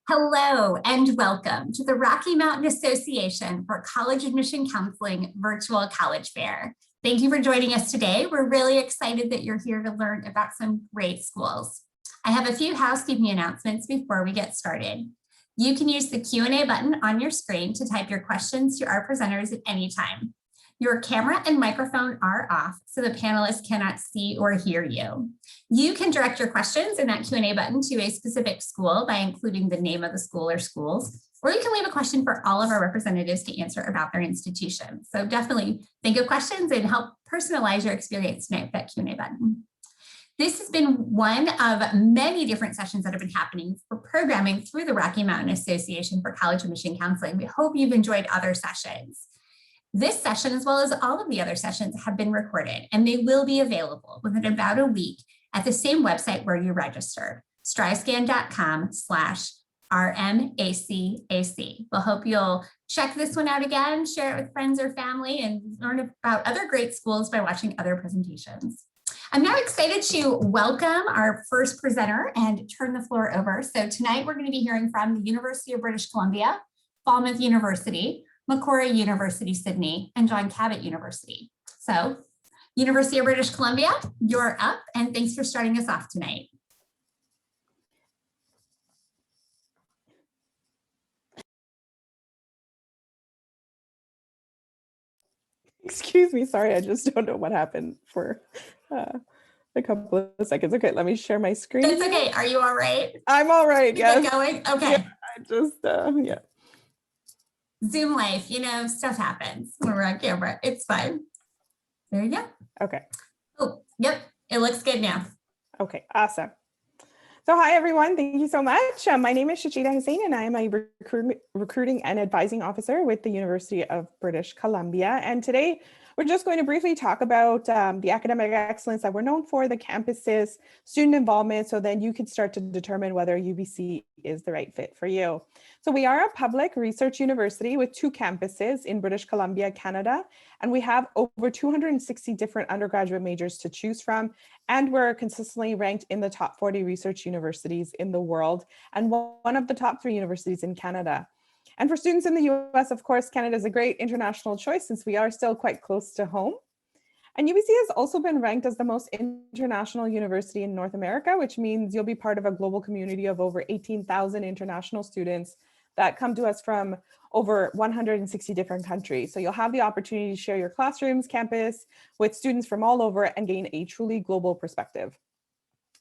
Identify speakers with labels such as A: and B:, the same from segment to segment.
A: Hello and welcome to the Rocky Mountain Association for College Admission Counseling Virtual College Fair. Thank you for joining us today. We're really excited that you're here to learn about some great schools. I have a few housekeeping announcements before we get started. You can use the Q&A button on your screen to type your questions to our presenters at any time. Your camera and microphone are off, so the panelists cannot see or hear you. You can direct your questions in that Q&A button to a specific school by including the name of the school or schools, or you can leave a question for all of our representatives to answer about their institution. So definitely think of questions and help personalize your experience tonight with that Q&A button. This has been one of many different sessions that have been happening for programming through the Rocky Mountain Association for College Admission Counseling. We hope you've enjoyed other sessions. This session, as well as all of the other sessions, have been recorded, and they will be available within about a week at the same website where you registered, stryscan.com/RMACAC. We'll hope you'll check this one out again, share it with friends or family, and learn about other great schools by watching other presentations. I'm now excited to welcome our first presenter and turn the floor over. So tonight we're going to be hearing from the University of British Columbia, Falmouth University, Macquarie University, Sydney, and John Cabot University. So, University of British Columbia, you're up, and thanks for starting us off tonight.
B: Excuse me, sorry, I just don't know what happened for a couple of seconds. Okay, let me share my screen.
A: It's okay. Are you all right?
B: I'm all right, yes.
A: Keep it going? Okay.
B: Yeah, I just, yeah.
A: Zoom life, you know, stuff happens when we're on camera. It's fine. There you go.
B: Okay.
A: Oh, yep. It looks good now.
B: Okay, awesome. So hi, everyone. Thank you so much. My name is Shachida Hussain, and I am a recruiting and advising officer with the University of British Columbia. And today, we're just going to briefly talk about the academic excellence that we're known for, the campuses, student involvement, so then you can start to determine whether UBC is the right fit for you. So we are a public research university with 2 campuses in British Columbia, Canada, and we have over 260 different undergraduate majors to choose from, and we're consistently ranked in the top 40 research universities in the world, and one of the top 3 universities in Canada. And for students in the US, of course, Canada is a great international choice since we are still quite close to home. And UBC has also been ranked as the most international university in North America, which means you'll be part of a global community of over 18,000 international students that come to us from over 160 different countries. So you'll have the opportunity to share your classrooms, campus with students from all over and gain a truly global perspective.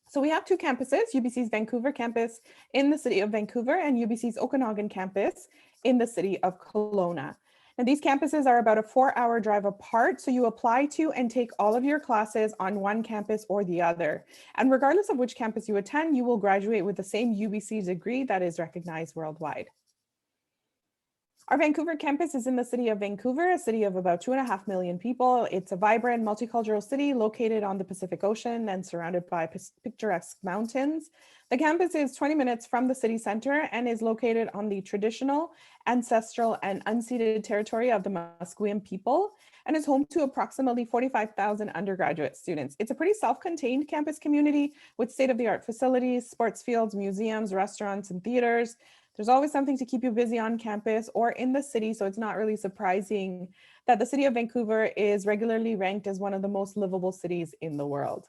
B: So we have 2 campuses, UBC's Vancouver campus in the city of Vancouver and UBC's Okanagan campus in the city of Kelowna. And these campuses are about a 4-hour drive apart, so you apply to and take all of your classes on one campus or the other. And regardless of which campus you attend, you will graduate with the same UBC degree that is recognized worldwide. Our Vancouver campus is in the city of Vancouver, a city of about 2.5 million people. It's a vibrant multicultural city located on the Pacific Ocean and surrounded by picturesque mountains. The campus is 20 minutes from the city center and is located on the traditional, ancestral, and unceded territory of the Musqueam people and is home to approximately 45,000 undergraduate students. It's a pretty self-contained campus community with state-of-the-art facilities, sports fields, museums, restaurants, and theaters. There's always something to keep you busy on campus or in the city, so it's not really surprising that the city of Vancouver is regularly ranked as one of the most livable cities in the world.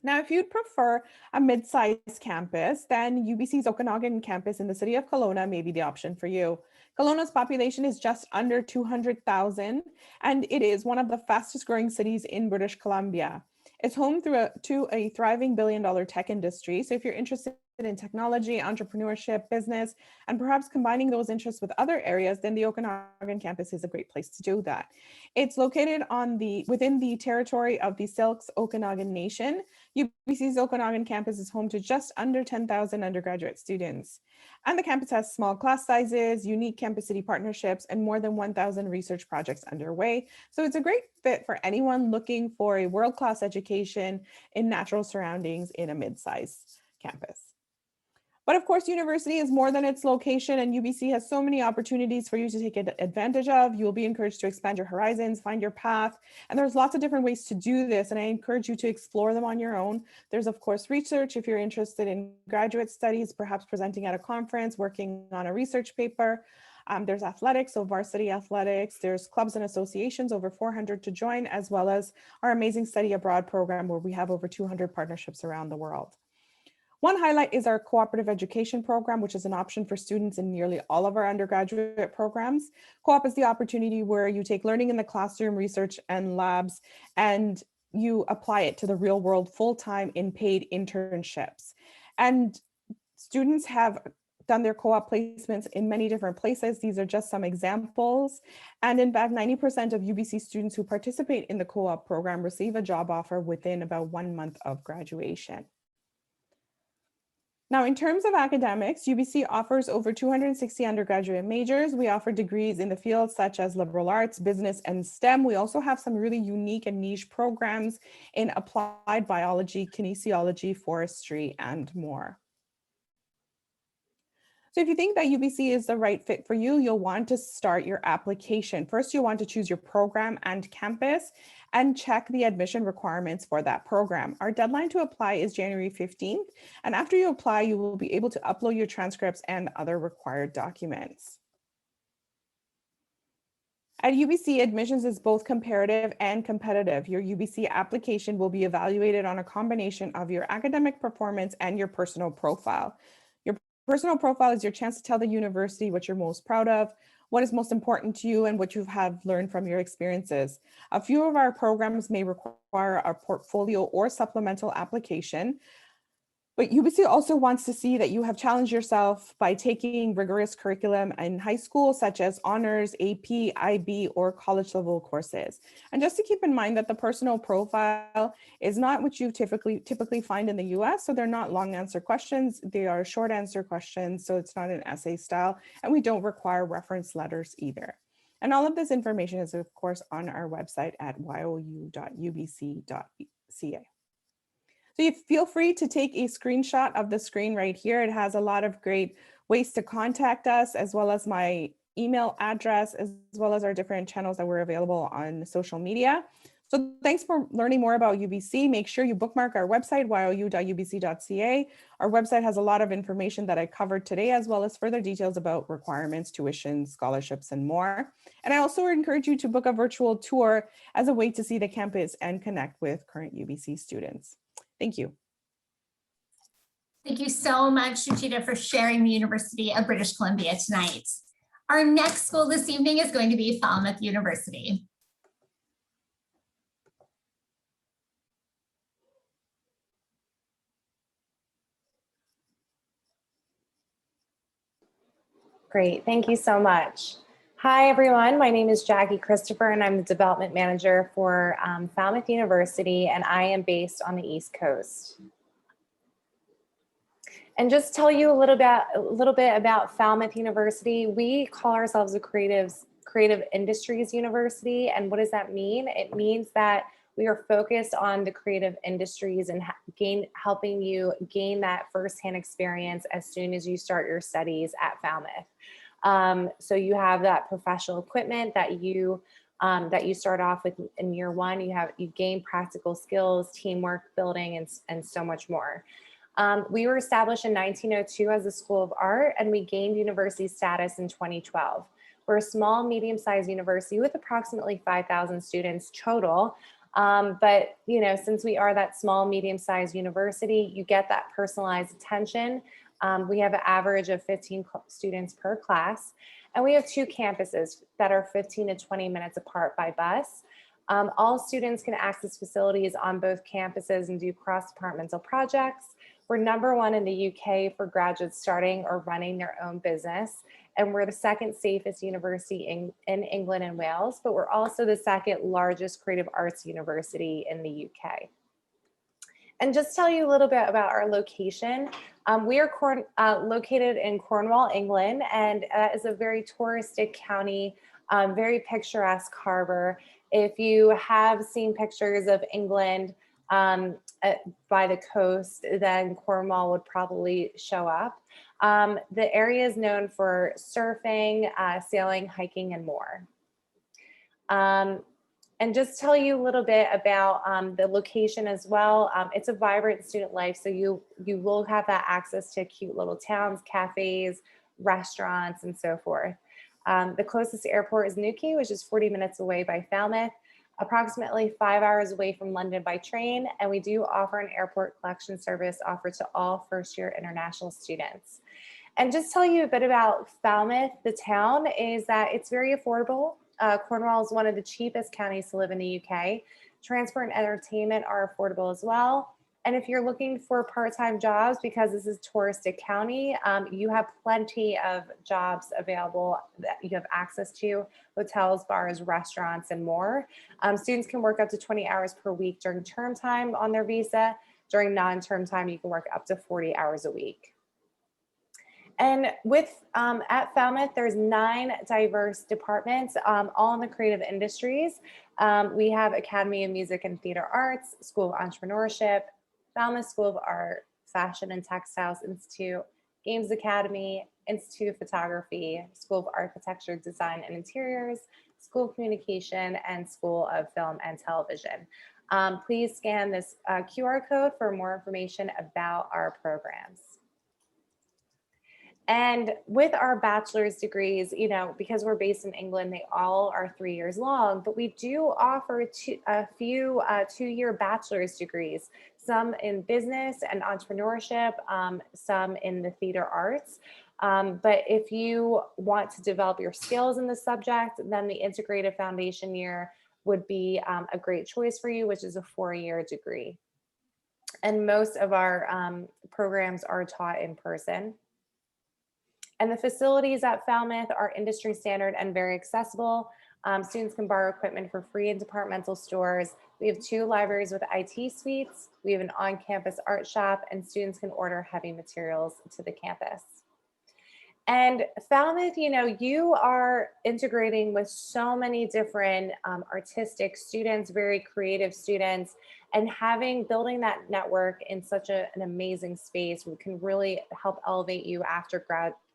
B: Now, if you'd prefer a mid-sized campus, then UBC's Okanagan campus in the city of Kelowna may be the option for you. Kelowna's population is just under 200,000, and it is one of the fastest growing cities in British Columbia. It's home to a thriving billion-dollar tech industry, so if you're interested in technology, entrepreneurship, business, and perhaps combining those interests with other areas, then the Okanagan campus is a great place to do that. It's located within the territory of the Syilx Okanagan Nation. UBC's Okanagan campus is home to just under 10,000 undergraduate students. And the campus has small class sizes, unique campus city partnerships, and more than 1,000 research projects underway. So it's a great fit for anyone looking for a world-class education in natural surroundings in a mid-sized campus. But of course, university is more than its location, and UBC has so many opportunities for you to take advantage of. You will be encouraged to expand your horizons, find your path, and there's lots of different ways to do this, and I encourage you to explore them on your own. There's of course research if you're interested in graduate studies, perhaps presenting at a conference, working on a research paper. There's athletics, so varsity athletics. There's clubs and associations, over 400 to join, as well as our amazing study abroad program where we have over 200 partnerships around the world. One highlight is our cooperative education program, which is an option for students in nearly all of our undergraduate programs. Co-op is the opportunity where you take learning in the classroom, research and labs, and you apply it to the real world full-time in paid internships. And students have done their co-op placements in many different places. These are just some examples. And in fact, 90% of UBC students who participate in the co-op program receive a job offer within about 1 month of graduation. Now, in terms of academics, UBC offers over 260 undergraduate majors. We offer degrees in the fields such as liberal arts, business, and STEM. We also have some really unique and niche programs in applied biology, kinesiology, forestry, and more. So if you think that UBC is the right fit for you, you'll want to start your application. First, you'll want to choose your program and campus and check the admission requirements for that program. Our deadline to apply is January 15th. And after you apply, you will be able to upload your transcripts and other required documents. At UBC, admissions is both comparative and competitive. Your UBC application will be evaluated on a combination of your academic performance and your personal profile. Personal profile is your chance to tell the university what you're most proud of, what is most important to you, and what you have learned from your experiences. A few of our programs may require a portfolio or supplemental application, but UBC also wants to see that you have challenged yourself by taking rigorous curriculum in high school, such as honors, AP, IB, or college level courses. And just to keep in mind that the personal profile is not what you typically find in the US. So they're not long answer questions. They are short answer questions. So it's not an essay style, and we don't require reference letters either. And all of this information is of course on our website at you.ubc.ca. So you feel free to take a screenshot of the screen right here. It has a lot of great ways to contact us, as well as my email address, as well as our different channels that we're available on social media. So thanks for learning more about UBC. Make sure you bookmark our website, you.ubc.ca. Our website has a lot of information that I covered today, as well as further details about requirements, tuition, scholarships, and more. And I also encourage you to book a virtual tour as a way to see the campus and connect with current UBC students. Thank you.
A: Thank you so much, Suchita, for sharing the University of British Columbia tonight. Our next school this evening is going to be Falmouth University.
C: Great, thank you so much. Hi everyone, my name is Jackie Christopher and I'm the Development Manager for Falmouth University, and I am based on the East Coast. And just tell you a little bit about Falmouth University. We call ourselves a creative industries university. And what does that mean? It means that we are focused on the creative industries and helping you gain that firsthand experience as soon as you start your studies at Falmouth. So you have that professional equipment that you start off with in year one. You gain practical skills, teamwork building, and so much more. We were established in 1902 as a School of Art, and we gained university status in 2012. We're a small, medium-sized university with approximately 5,000 students total. But since we are that small, medium-sized university, you get that personalized attention. We have an average of 15 students per class, and we have 2 campuses that are 15 to 20 minutes apart by bus. All students can access facilities on both campuses and do cross-departmental projects. We're #1 in the UK for graduates starting or running their own business. And we're the 2nd safest university in England and Wales, but we're also the 2nd largest creative arts university in the UK. And just tell you a little bit about our location. We are located in Cornwall, England, and that is a very touristic county, very picturesque harbor. If you have seen pictures of England, by the coast, then Cornwall would probably show up. The area is known for surfing, sailing, hiking, and more. And just tell you a little bit about the location as well. It's a vibrant student life, so you will have that access to cute little towns, cafes, restaurants, and so forth. The closest airport is Newquay, which is 40 minutes away by Falmouth, approximately 5 hours away from London by train, and we do offer an airport collection service offered to all first-year international students. And just tell you a bit about Falmouth, the town, is that it's very affordable. Cornwall is one of the cheapest counties to live in the UK. Transport and entertainment are affordable as well. And if you're looking for part-time jobs, because this is a touristic county, you have plenty of jobs available that you have access to: hotels, bars, restaurants, and more. Students can work up to 20 hours per week during term time on their visa. During non-term time, you can work up to 40 hours a week. And at Falmouth, there's 9 diverse departments, all in the creative industries. We have Academy of Music and Theater Arts, School of Entrepreneurship, Falmouth School of Art, Fashion and Textiles Institute, Games Academy, Institute of Photography, School of Architecture, Design and Interiors, School of Communication, and School of Film and Television. Please scan this QR code for more information about our programs. And with our bachelor's degrees, because we're based in England, they all are 3 years long, but we do offer a few 2-year bachelor's degrees, some in business and entrepreneurship, some in the theater arts. But if you want to develop your skills in the subject, then the integrated foundation year would be a great choice for you, which is a 4-year degree. And most of our programs are taught in person. And the facilities at Falmouth are industry standard and very accessible. Students can borrow equipment for free in departmental stores. We have 2 libraries with IT suites. We have an on-campus art shop, and students can order heavy materials to the campus. And Falmouth, you are integrating with so many different artistic students, very creative students, and building that network in such an amazing space can really help elevate you after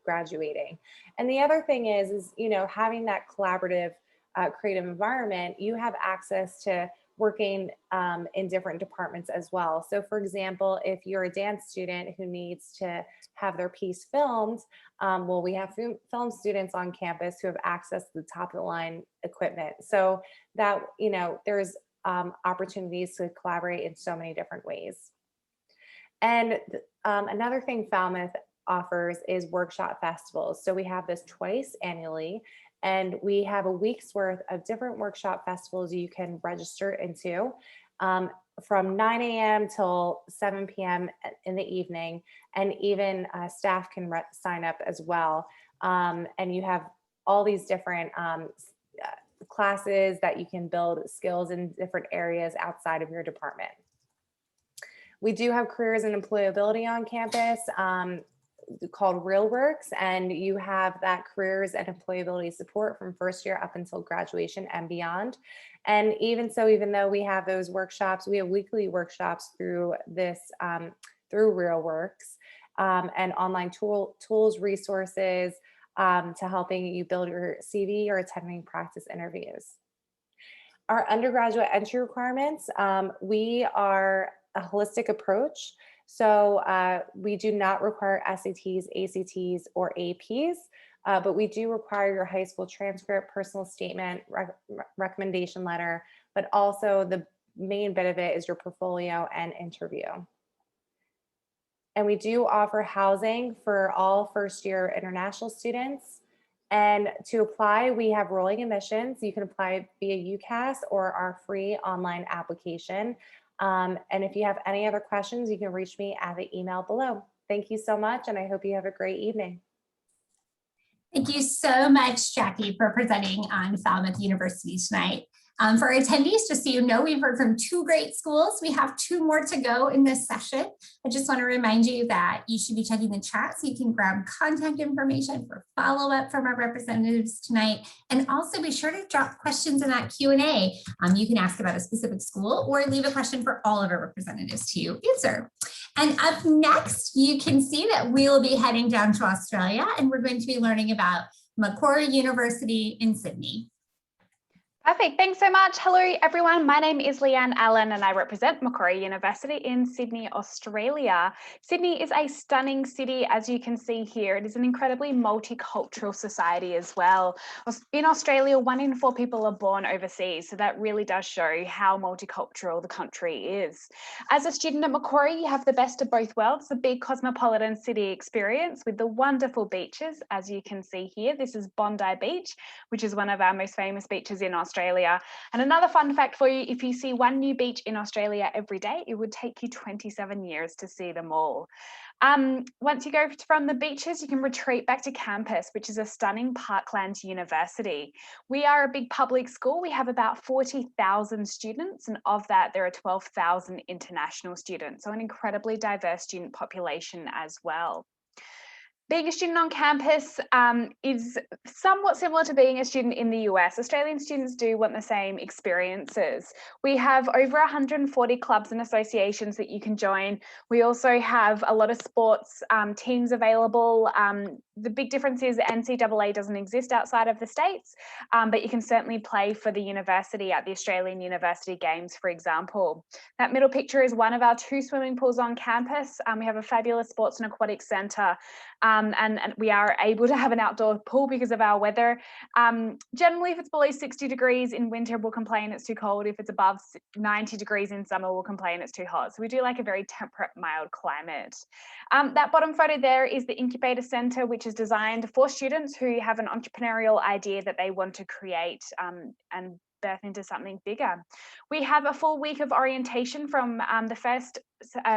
C: graduating. And the other thing is having that collaborative creative environment, you have access to working in different departments as well. So for example, if you're a dance student who needs to have their piece filmed, well, we have film students on campus who have access to the top of the line equipment. So that, there's opportunities to collaborate in so many different ways. And another thing Falmouth offers is workshop festivals. So we have this twice annually, and we have a week's worth of different workshop festivals you can register into from 9 a.m. till 7 p.m. in the evening, and even staff can sign up as well. And you have all these different classes that you can build skills in different areas outside of your department. We do have careers and employability on campus called RealWorks, and you have that careers and employability support from first year up until graduation and beyond. And even though we have those workshops, we have weekly workshops through this, through RealWorks, and online tools, resources to helping you build your CV or attending practice interviews. Our undergraduate entry requirements, we are a holistic approach. So we do not require SATs, ACTs, or APs, but we do require your high school transcript, personal statement, recommendation letter, but also the main bit of it is your portfolio and interview. And we do offer housing for all first year international students. And to apply, we have rolling admissions. You can apply via UCAS or our free online application. And if you have any other questions, you can reach me at the email below. Thank you so much, and I hope you have a great evening.
A: Thank you so much, Jackie, for presenting on Falmouth University tonight. For our attendees, just so you know, we've heard from 2 great schools. We have 2 more to go in this session. I just want to remind you that you should be checking the chat so you can grab contact information for follow-up from our representatives tonight. And also be sure to drop questions in that Q&A. You can ask about a specific school or leave a question for all of our representatives to answer. And up next, you can see that we will be heading down to Australia, and we're going to be learning about Macquarie University in Sydney.
D: Perfect. Thanks so much. Hello, everyone. My name is Leanne Allen and I represent Macquarie University in Sydney, Australia. Sydney is a stunning city, as you can see here. It is an incredibly multicultural society as well. In Australia, 1 in 4 people are born overseas, so that really does show how multicultural the country is. As a student at Macquarie, you have the best of both worlds, the big cosmopolitan city experience with the wonderful beaches, as you can see here. This is Bondi Beach, which is one of our most famous beaches in Australia. And another fun fact for you, if you see 1 new beach in Australia every day, it would take you 27 years to see them all. Once you go from the beaches, you can retreat back to campus, which is a stunning parkland university. We are a big public school. We have about 40,000 students, and of that, there are 12,000 international students. So an incredibly diverse student population as well. Being a student on campus is somewhat similar to being a student in the US. Australian students do want the same experiences. We have over 140 clubs and associations that you can join. We also have a lot of sports teams available. The big difference is NCAA doesn't exist outside of the States, but you can certainly play for the university at the Australian University Games, for example. That middle picture is one of our 2 swimming pools on campus. We have a fabulous sports and aquatic centre. And we are able to have an outdoor pool because of our weather. Generally, if it's below 60 degrees in winter, we'll complain it's too cold. If it's above 90 degrees in summer, we'll complain it's too hot. So we do like a very temperate, mild climate. That bottom photo there is the Incubator Center, which is designed for students who have an entrepreneurial idea that they want to create and birth into something bigger. We have a full week of orientation from the first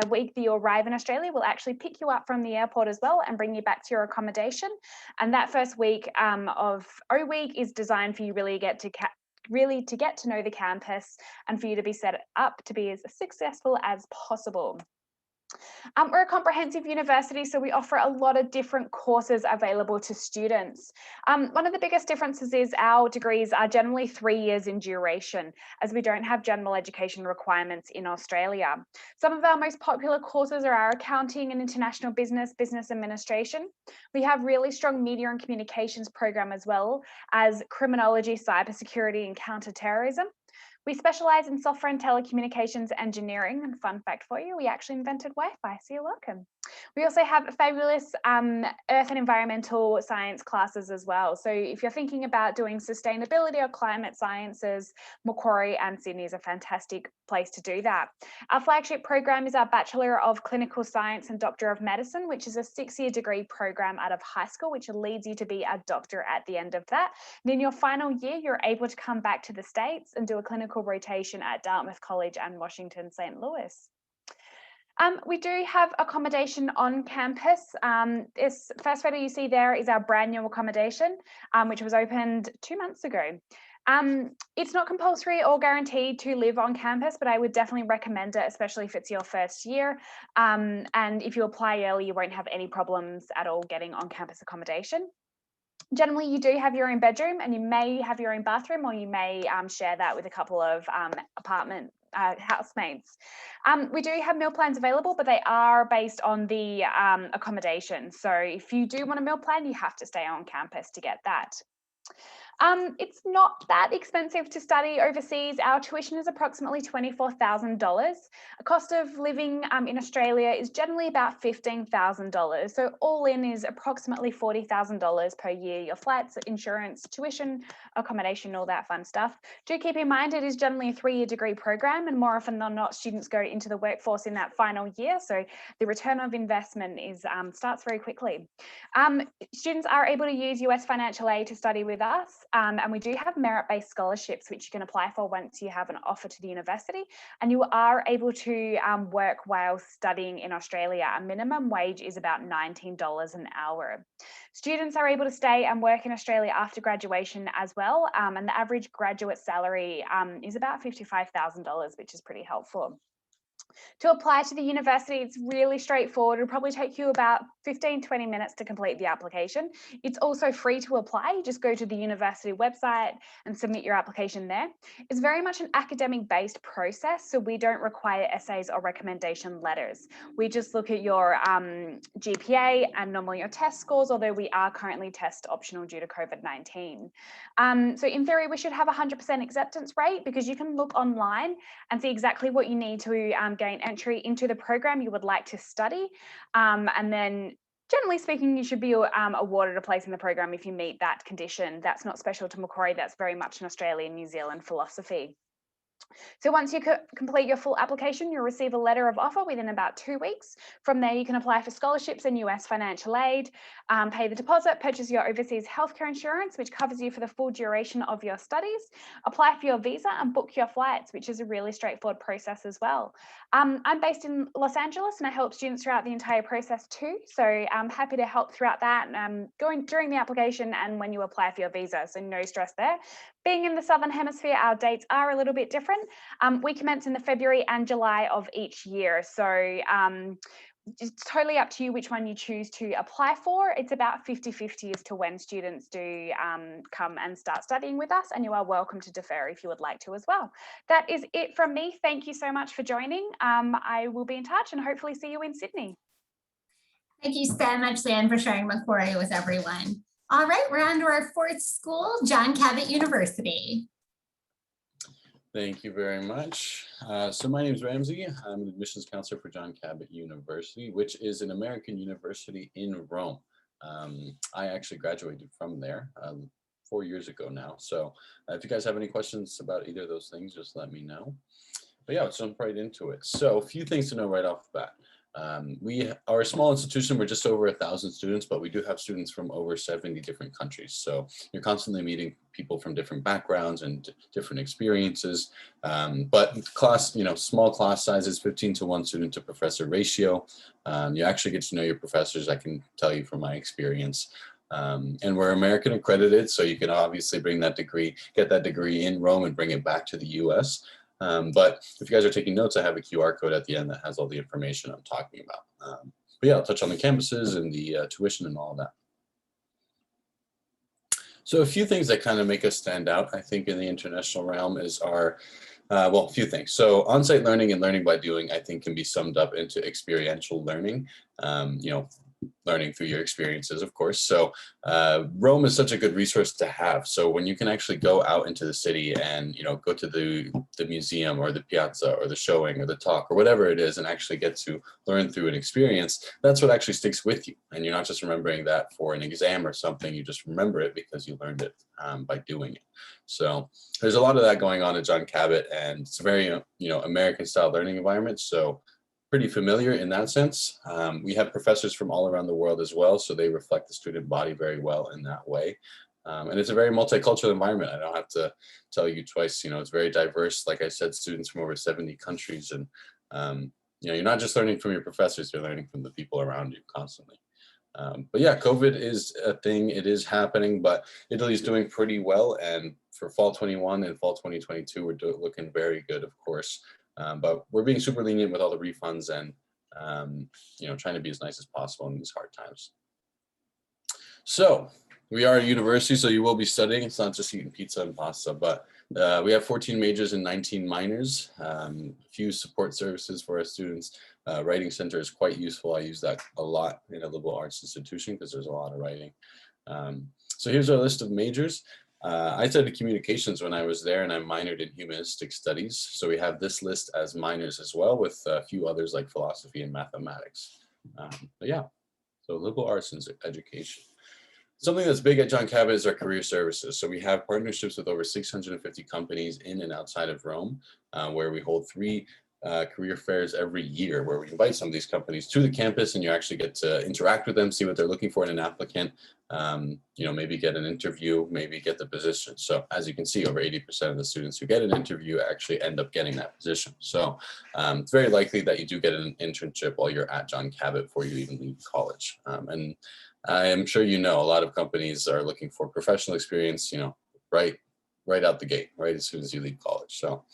D: week that you arrive in Australia. We'll actually pick you up from the airport as well and bring you back to your accommodation. And that first week of O Week is designed for you really to get to know the campus and for you to be set up to be as successful as possible. We're a comprehensive university, so we offer a lot of different courses available to students. One of the biggest differences is our degrees are generally 3 years in duration, as we don't have general education requirements in Australia. Some of our most popular courses are our accounting and international business, business administration. We have really strong media and communications program as well as criminology, cybersecurity and counterterrorism. We specialise in software and telecommunications engineering, and fun fact for you, we actually invented Wi-Fi, so you're welcome. We also have fabulous earth and environmental science classes as well. So if you're thinking about doing sustainability or climate sciences, Macquarie and Sydney is a fantastic place to do that. Our flagship program is our Bachelor of Clinical Science and Doctor of Medicine, which is a 6-year degree program out of high school, which leads you to be a doctor at the end of that. And in your final year, you're able to come back to the States and do a clinical rotation at Dartmouth College and Washington St. Louis. We do have accommodation on campus. This first photo you see there is our brand new accommodation, which was opened 2 months ago. It's not compulsory or guaranteed to live on campus, but I would definitely recommend it, especially if it's your first year. And if you apply early, you won't have any problems at all getting on-campus accommodation. Generally, you do have your own bedroom and you may have your own bathroom, or you may share that with a couple of apartment housemates. We do have meal plans available, but they are based on the accommodation. So if you do want a meal plan, you have to stay on campus to get that. It's not that expensive to study overseas. Our tuition is approximately $24,000. A cost of living in Australia is generally about $15,000. So all in is approximately $40,000 per year. Your flights, insurance, tuition, accommodation, all that fun stuff. Do keep in mind it is generally a 3-year degree program, and more often than not, students go into the workforce in that final year. So the return of investment is starts very quickly. Students are able to use US financial aid to study with us. and we do have merit-based scholarships, which you can apply for once you have an offer to the university, and you are able to work while studying in Australia. A minimum wage is about $19 an hour. Students are able to stay and work in Australia after graduation as well, and the average graduate salary is about $55,000, which is pretty helpful. To apply to the university, it's really straightforward. It'll probably take you about 15-20 minutes to complete the application. It's also free to apply. You just go to the university website and submit your application there. It's very much an academic-based process, so we don't require essays or recommendation letters. We just look at your GPA and normally your test scores, although we are currently test optional due to COVID-19. So in theory, we should have a 100% acceptance rate, because you can look online and see exactly what you need to gain entry into the program you would like to study. And then generally speaking, you should be awarded a place in the program if you meet that condition. That's not special to Macquarie, that's very much an Australian, New Zealand philosophy. So once you complete your full application, you'll receive a letter of offer within about 2 weeks. From there, you can apply for scholarships and US financial aid, pay the deposit, purchase your overseas healthcare insurance, which covers you for the full duration of your studies, apply for your visa and book your flights, which is a really straightforward process as well. I'm based in Los Angeles and I help students throughout the entire process too. So I'm happy to help throughout that, going during the application and when you apply for your visa, so no stress there. Being in the Southern Hemisphere, our dates are a little bit different. We commence in the February and July of each year. So it's totally up to you which one you choose to apply for. It's about 50-50 as to when students do come and start studying with us, and you are welcome to defer if you would like to as well. That is it from me. Thank you so much for joining. I will be in touch and hopefully see you in Sydney.
A: Thank you so much, Leanne, for sharing Macquarie with everyone. All right, we're on to our fourth school, John Cabot University.
E: Thank you very much. So my name is Ramsey. I'm an admissions counselor for John Cabot University, which is an American university in Rome. I actually graduated from there 4 years ago now. So if you guys have any questions about either of those things, just let me know. But yeah, let's jump right into it. So a few things to know right off the bat. We are a small institution. We're just over 1,000 students, but we do have students from over 70 different countries. So you're constantly meeting people from different backgrounds and different experiences. But class, small class sizes, 15 to 1 student to professor ratio. You actually get to know your professors, I can tell you from my experience. And we're American accredited, so you can obviously bring that degree, get that degree in Rome and bring it back to the US. But if you guys are taking notes, I have a QR code at the end that has all the information I'm talking about. But yeah, I'll touch on the campuses and the tuition and all of that. So a few things that kind of make us stand out, I think, in the international realm is our, well, a few things. So on-site learning and learning by doing, I think, can be summed up into experiential learning. Learning through your experiences, of course. So Rome is such a good resource to have. So when you can actually go out into the city and, go to the museum or the piazza or the showing or the talk or whatever it is and actually get to learn through an experience, that's what actually sticks with you. And you're not just remembering that for an exam or something, you just remember it because you learned it by doing it. So there's a lot of that going on at John Cabot, and it's a very, American style learning environment. So pretty familiar in that sense. We have professors from all around the world as well, so they reflect the student body very well in that way. And it's a very multicultural environment. I don't have to tell you twice, it's very diverse. Like I said, students from over 70 countries, and you're not just learning from your professors, you're learning from the people around you constantly. But yeah, COVID is a thing, it is happening, but Italy's doing pretty well. And for fall 21 and fall 2022, we're looking very good, of course. But we're being super lenient with all the refunds and, trying to be as nice as possible in these hard times. So we are a university, so you will be studying. It's not just eating pizza and pasta, but we have 14 majors and 19 minors, a few support services for our students. Writing center is quite useful. I use that a lot in a liberal arts institution because there's a lot of writing. So here's our list of majors. I studied communications when I was there, and I minored in humanistic studies. So we have this list as minors as well, with a few others like philosophy and mathematics. But yeah, so liberal arts and education. Something that's big at John Cabot is our career services. So we have partnerships with over 650 companies in and outside of Rome, where we hold 3 career fairs every year where we invite some of these companies to the campus, and you actually get to interact with them, see what they're looking for in an applicant, maybe get an interview, maybe get the position. So as you can see, over 80% of the students who get an interview actually end up getting that position. So it's very likely that you do get an internship while you're at John Cabot before you even leave college. And I am sure a lot of companies are looking for professional experience, right out the gate, right as soon as you leave college. So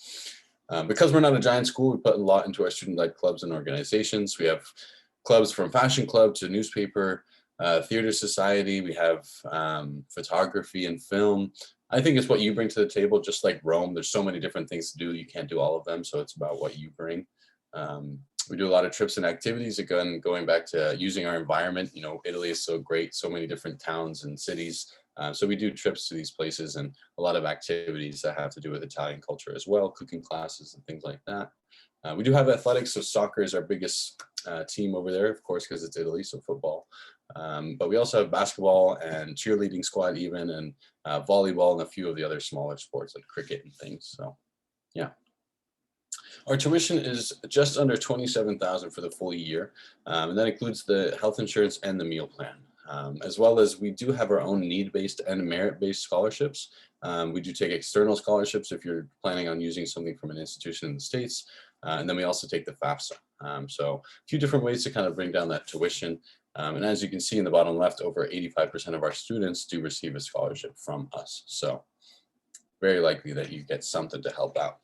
E: because we're not a giant school, we put a lot into our student-led clubs and organizations. We have clubs from fashion club to newspaper, theater society. We have photography and film. I think it's what you bring to the table, just like Rome. There's so many different things to do. You can't do all of them. So it's about what you bring. We do a lot of trips and activities. Again, going back to using our environment, Italy is so great, so many different towns and cities. So we do trips to these places and a lot of activities that have to do with Italian culture as well, cooking classes and things like that. We do have athletics, so soccer is our biggest team over there, of course, because it's Italy, so football. But we also have basketball and cheerleading squad even, and volleyball and a few of the other smaller sports like cricket and things. So yeah. Our tuition is just under $27,000 for the full year, and that includes the health insurance and the meal plan. As well as we do have our own need-based and merit-based scholarships. We do take external scholarships if you're planning on using something from an institution in the States. And then we also take the FAFSA. So a few different ways to kind of bring down that tuition. And as you can see in the bottom left, over 85% of our students do receive a scholarship from us. So very likely that you get something to help out.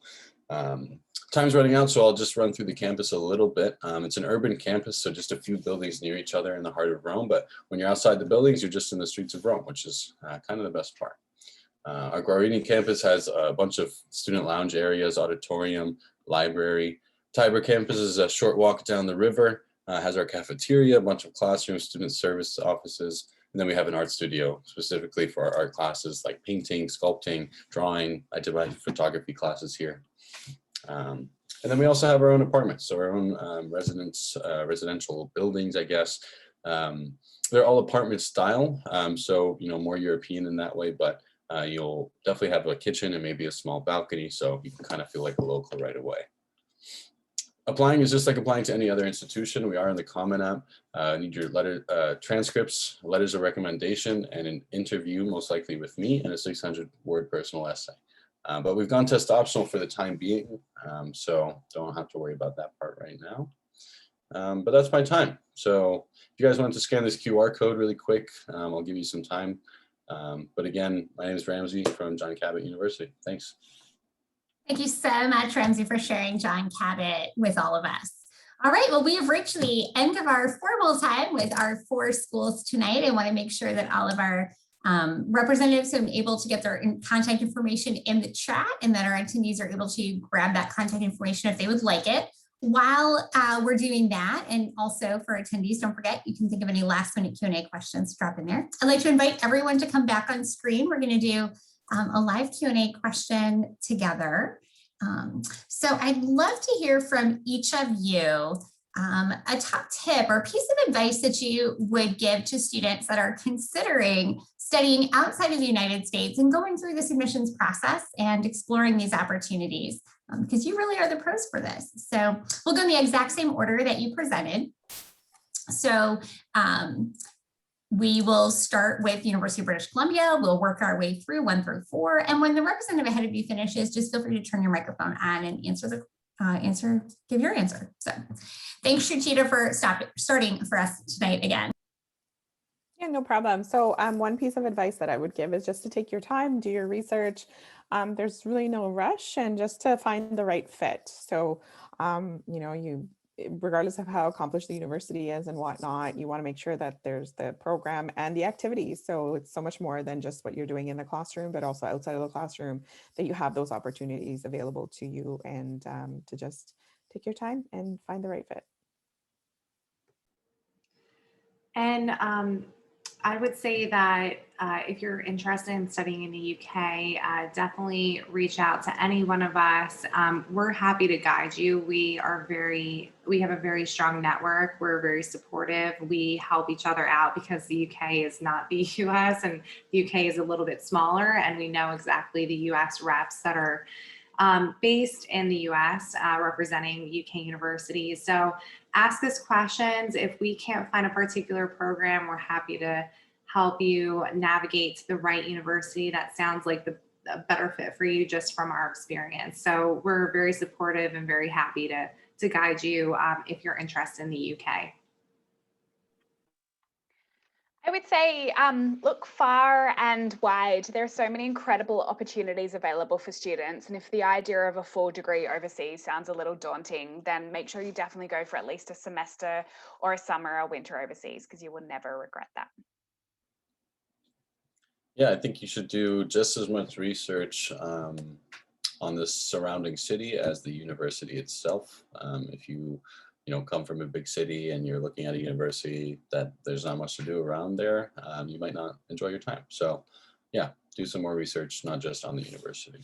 E: Time's running out, so I'll just run through the campus a little bit. It's an urban campus, so just a few buildings near each other in the heart of Rome. But when you're outside the buildings, you're just in the streets of Rome, which is kind of the best part. Our Guarini campus has a bunch of student lounge areas, auditorium, library. Tiber campus is a short walk down the river, has our cafeteria, a bunch of classrooms, student service offices. And then we have an art studio specifically for our art classes like painting, sculpting, drawing. I did my photography classes here. And then we also have our own apartments, so our own residential buildings, I guess. They're all apartment style, so more European in that way, but you'll definitely have a kitchen and maybe a small balcony, so you can kind of feel like a local right away. Applying is just like applying to any other institution. We are in the Common App. Need your transcripts, letters of recommendation, and an interview, most likely with me, and a 600-word personal essay. But we've gone test optional for the time being, so don't have to worry about that part right now. But that's my time. So if you guys want to scan this QR code really quick, I'll give you some time. But again, my name is Ramsey from John Cabot University. Thanks.
A: Thank you so much, Ramsey, for sharing John Cabot with all of us. All right, well, we have reached the end of our formal time with our 4 schools tonight. I want to make sure that all of our representatives are able to get their contact information in the chat, and that our attendees are able to grab that contact information if they would like it. While we're doing that, and also for attendees, don't forget, you can think of any last minute Q&A questions to drop in there. I'd like to invite everyone to come back on screen. We're going to do a live Q&A question together. So I'd love to hear from each of you a top tip or piece of advice that you would give to students that are considering studying outside of the United States and going through this admissions process and exploring these opportunities, because you really are the pros for this. So we'll go in the exact same order that you presented. So we will start with University of British Columbia. We'll work our way through 1 through 4. And when the representative ahead of you finishes, just feel free to turn your microphone on and give your answer. So thanks, Shuchita, for starting for us tonight again.
B: Yeah, no problem. So one piece of advice that I would give is just to take your time, do your research. There's really no rush, and just to find the right fit. So, regardless of how accomplished the university is and whatnot, you want to make sure that there's the program and the activities. So it's so much more than just what you're doing in the classroom, but also outside of the classroom, that you have those opportunities available to you, and to just take your time and find the right fit.
C: And I would say that if you're interested in studying in the UK, definitely reach out to any one of us. We're happy to guide you. We have a very strong network. We're very supportive. We help each other out because the UK is not the US, and the UK is a little bit smaller, and we know exactly the US reps that are based in the US, representing UK universities. So ask us questions. If we can't find a particular program, we're happy to help you navigate to the right university that sounds like a better fit for you just from our experience. So we're very supportive and very happy to guide you if you're interested in the UK.
D: I would say look far and wide. There are so many incredible opportunities available for students. And if the idea of a full degree overseas sounds a little daunting, then make sure you definitely go for at least a semester or a summer or winter overseas, because you will never regret that.
E: Yeah, I think you should do just as much research on the surrounding city as the university itself. If you come from a big city and you're looking at a university that there's not much to do around there, you might not enjoy your time. So yeah, do some more research, not just on the university.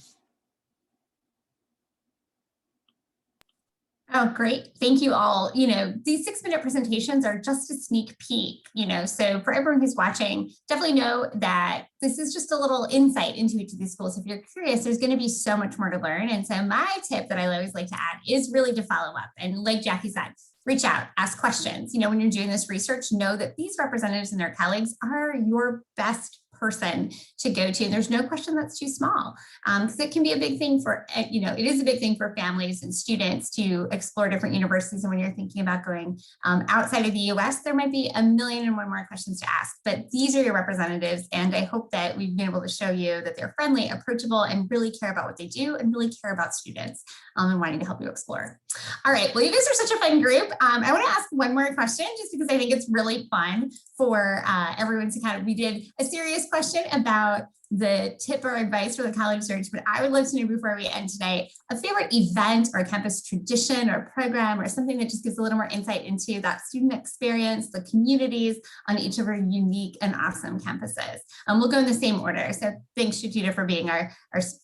A: Oh, great. Thank you all. These 6-minute presentations are just a sneak peek, so for everyone who's watching, definitely know that this is just a little insight into each of these schools. If you're curious, there's going to be so much more to learn. And so my tip that I always like to add is really to follow up. And like Jackie said, reach out, ask questions. When you're doing this research, know that these representatives and their colleagues are your best person to go to. And there's no question that's too small, because it can be a big thing for, it is a big thing for families and students to explore different universities. And when you're thinking about going outside of the US, there might be 1,000,001 more questions to ask, but these are your representatives. And I hope that we've been able to show you that they're friendly, approachable, and really care about what they do and really care about students and wanting to help you explore. All right, well, you guys are such a fun group. I want to ask one more question, just because I think it's really fun for everyone to we did a serious question about the tip or advice for the college search, but I would love to know before we end today, a favorite event or campus tradition or program or something that just gives a little more insight into that student experience, the communities on each of our unique and awesome campuses. We'll go in the same order. So thanks, Shachita, for being our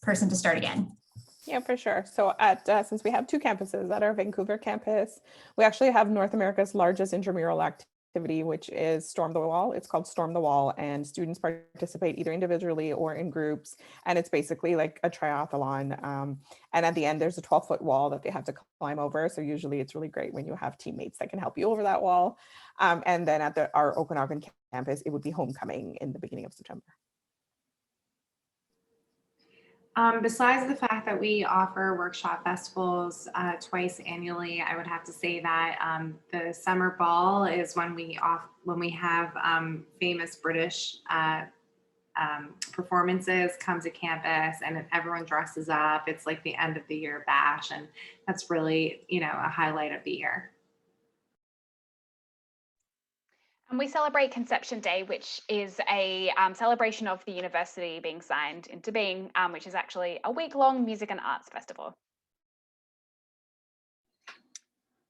A: person to start again.
B: Yeah, for sure. So since we have 2 campuses at our Vancouver campus, we actually have North America's largest intramural activity, which is Storm the Wall. It's called Storm the Wall, and students participate either individually or in groups. And it's basically like a triathlon. And at the end, there's a 12-foot wall that they have to climb over. So usually it's really great when you have teammates that can help you over that wall. And then at our Okanagan campus, it would be homecoming in the beginning of September.
C: Besides the fact that we offer workshop festivals twice annually, I would have to say that the summer ball is when we have famous British performances come to campus, and everyone dresses up. It's like the end of the year bash, and that's really a highlight of the year.
D: And we celebrate Conception Day, which is a celebration of the university being signed into being, which is actually a week-long music and arts festival.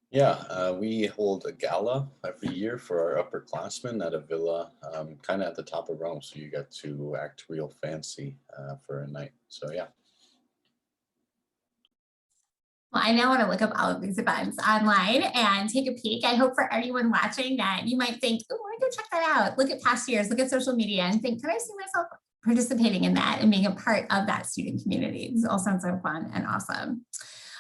E: Yeah, we hold a gala every year for our upperclassmen at a villa kind of at the top of Rome. So you get to act real fancy for a night. So yeah.
A: Well, I now want to look up all of these events online and take a peek. I hope for anyone watching that you might think, oh, I want to go check that out. Look at past years, look at social media and think, can I see myself participating in that and being a part of that student community? This all sounds so fun and awesome.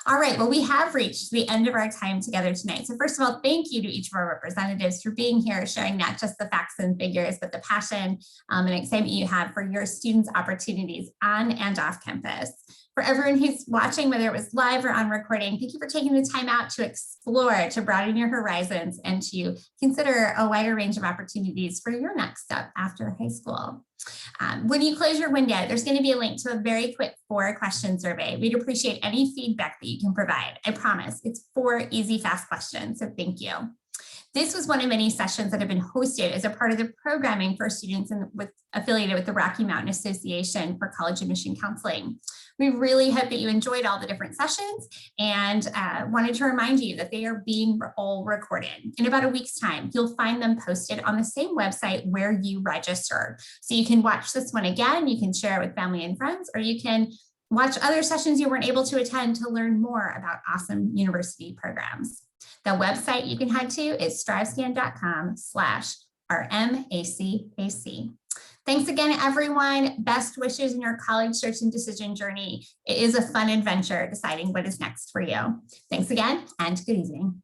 A: All right, well, we have reached the end of our time together tonight. So first of all, thank you to each of our representatives for being here, sharing not just the facts and figures, but the passion and excitement you have for your students' opportunities on and off campus. For everyone who's watching, whether it was live or on recording, thank you for taking the time out to explore, to broaden your horizons, and to consider a wider range of opportunities for your next step after high school. When you close your window, there's going to be a link to a very quick 4-question survey. We'd appreciate any feedback that you can provide. I promise it's 4 easy, fast questions, so thank you. This was one of many sessions that have been hosted as a part of the programming for students affiliated with the Rocky Mountain Association for College Admission Counseling. We really hope that you enjoyed all the different sessions and wanted to remind you that they are being all recorded. In about a week's time, you'll find them posted on the same website where you registered. So you can watch this one again, you can share it with family and friends, or you can watch other sessions you weren't able to attend to learn more about awesome university programs. The website you can head to is strivescan.com/RMACAC. Thanks again, everyone. Best wishes in your college search and decision journey. It is a fun adventure deciding what is next for you. Thanks again, and good evening.